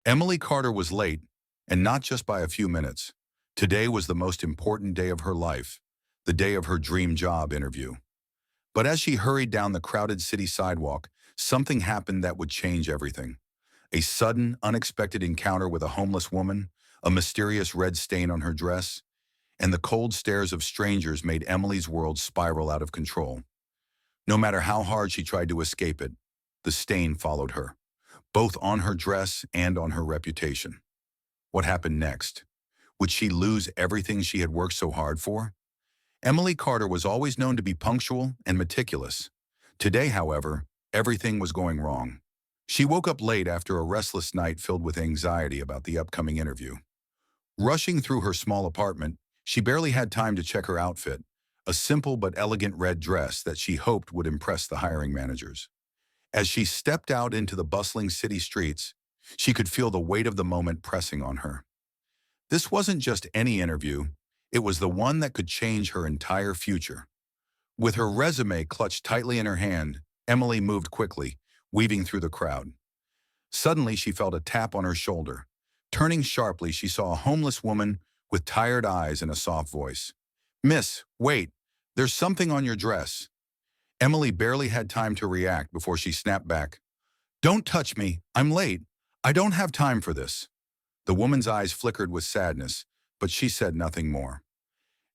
Emily Carter was late, and not just by a few minutes. Today was the most important day of her life, the day of her dream job interview. But as she hurried down the crowded city sidewalk, something happened that would change everything. A sudden, unexpected encounter with a homeless woman, a mysterious red stain on her dress, and the cold stares of strangers made Emily's world spiral out of control. No matter how hard she tried to escape it, the stain followed her, both on her dress and on her reputation. What happened next? Would she lose everything she had worked so hard for? Emily Carter was always known to be punctual and meticulous. Today, however, everything was going wrong. She woke up late after a restless night filled with anxiety about the upcoming interview. Rushing through her small apartment, she barely had time to check her outfit, a simple but elegant red dress that she hoped would impress the hiring managers. As she stepped out into the bustling city streets, she could feel the weight of the moment pressing on her. This wasn't just any interview, it was the one that could change her entire future. With her resume clutched tightly in her hand, Emily moved quickly, weaving through the crowd. Suddenly, she felt a tap on her shoulder. Turning sharply, she saw a homeless woman with tired eyes and a soft voice. "Miss, wait, there's something on your dress." Emily barely had time to react before she snapped back. "Don't touch me, I'm late. I don't have time for this." The woman's eyes flickered with sadness, but she said nothing more.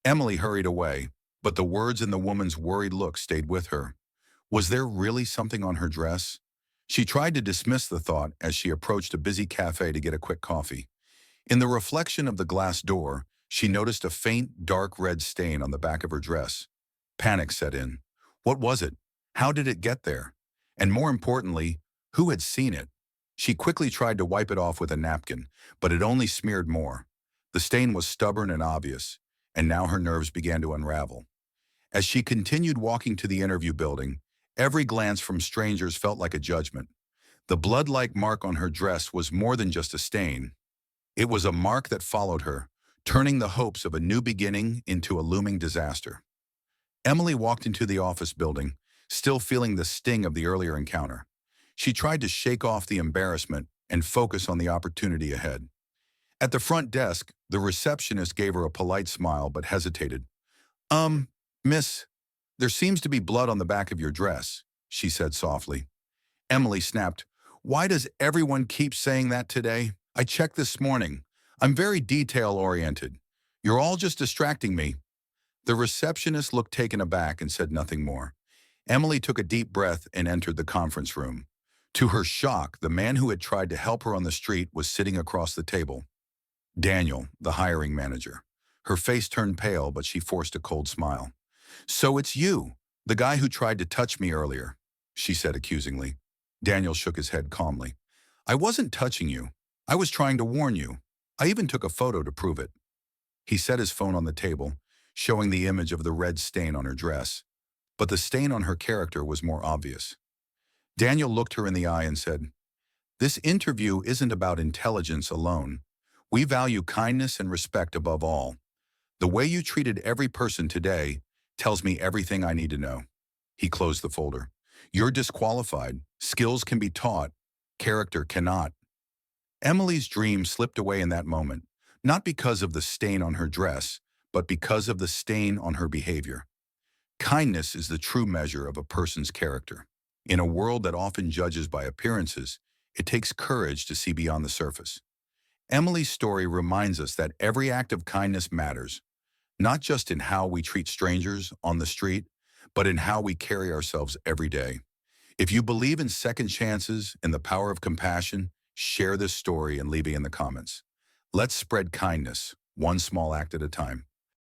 Emily hurried away, but the words in the woman's worried look stayed with her. Was there really something on her dress? She tried to dismiss the thought as she approached a busy cafe to get a quick coffee. In the reflection of the glass door, she noticed a faint, dark red stain on the back of her dress. Panic set in. What was it? How did it get there? And more importantly, who had seen it? She quickly tried to wipe it off with a napkin, but it only smeared more. The stain was stubborn and obvious, and now her nerves began to unravel. As she continued walking to the interview building, every glance from strangers felt like a judgment. The blood-like mark on her dress was more than just a stain. It was a mark that followed her, turning the hopes of a new beginning into a looming disaster. Emily walked into the office building, still feeling the sting of the earlier encounter. She tried to shake off the embarrassment and focus on the opportunity ahead. At the front desk, the receptionist gave her a polite smile but hesitated. Miss, there seems to be blood on the back of your dress," she said softly. Emily snapped, "Why does everyone keep saying that today? I checked this morning. I'm very detail-oriented. You're all just distracting me." The receptionist looked taken aback and said nothing more. Emily took a deep breath and entered the conference room. To her shock, the man who had tried to help her on the street was sitting across the table. Daniel, the hiring manager. Her face turned pale, but she forced a cold smile. "So it's you, the guy who tried to touch me earlier," she said accusingly. Daniel shook his head calmly. "I wasn't touching you. I was trying to warn you. I even took a photo to prove it." He set his phone on the table, showing the image of the red stain on her dress. But the stain on her character was more obvious. Daniel looked her in the eye and said, "This interview isn't about intelligence alone. We value kindness and respect above all. The way you treated every person today tells me everything I need to know." He closed the folder. "You're disqualified. Skills can be taught. Character cannot." Emily's dream slipped away in that moment, not because of the stain on her dress, but because of the stain on her behavior. Kindness is the true measure of a person's character. In a world that often judges by appearances, it takes courage to see beyond the surface. Emily's story reminds us that every act of kindness matters, not just in how we treat strangers on the street, but in how we carry ourselves every day. If you believe in second chances and the power of compassion, share this story and leave it in the comments. Let's spread kindness, one small act at a time.